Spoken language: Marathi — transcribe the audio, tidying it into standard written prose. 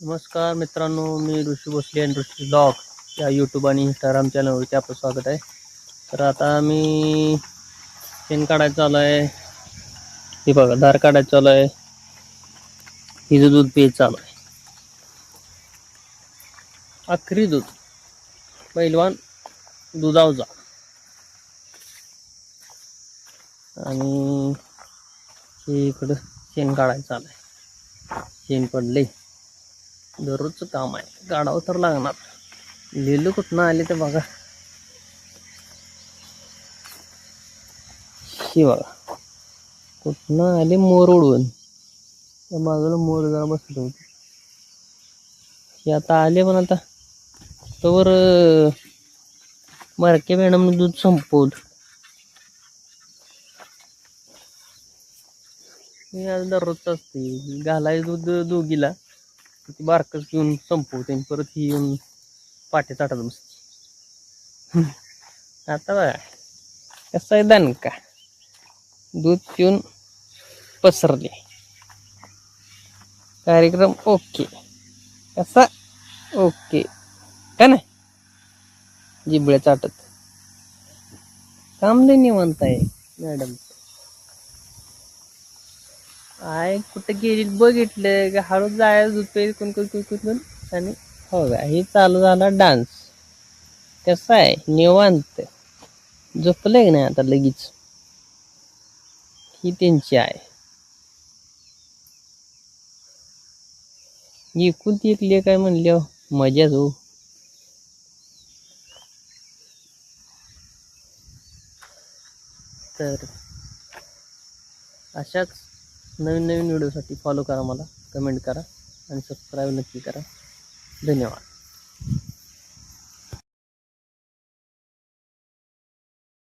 नमस्कार मित्रांनो, मी ऋषी भोसले आणि ऋषी ब्लॉग या यूट्यूब आणि इंस्टाग्राम चॅनलवरती आपलं स्वागत आहे. तर आता मी शेण काढायचं चालू आहे. हे बघा, धार काढायचं चालू आहे. हिचं दूध प्यायचं चालू आहे. आखरी दूध, पहिलवान दुधावजा. आणि हे इकडं शेण काढायचं चालू आहे. शेण पडले, दररोजचं काम आहे, काढावं तर लागणार. लिहिलं कुठनं आले ते बघा. हे बघा, कुठनं आले मोर उडवून. त्या बाजूला मोर जरा बसले होते, हे आता आले. पण आता तोवर मरके मॅडमने दूध संपवलं. हे आज दररोजच असते, घालाय दूध दोघीला, ती बारकच घेऊन संपवते, परत ही येऊन पाठी चाटत बसते. आता बघा कसं आहे दणका, दूध पिऊन पसरले. कार्यक्रम ओके, कसा ओके का नाही. जिबळ्या चाटत काम लय निवांत आहे मॅडम. आय कुठं गेली बघितलं का हळू जायचं दूध प्यायला कोण आणि हो का, हे चालू झाला डान्स. कसा आहे निवांत, झोपलंय नाही आता लगेच. ही त्यांची आहे, एकुलती एक लेक आहे म्हणल्यावर मजाच हो. तर अशाच नवीन नवीन व्हिडिओसाठी फॉलो करा मला, कमेंट करा आणि सबस्क्राईब नक्की करा. धन्यवाद.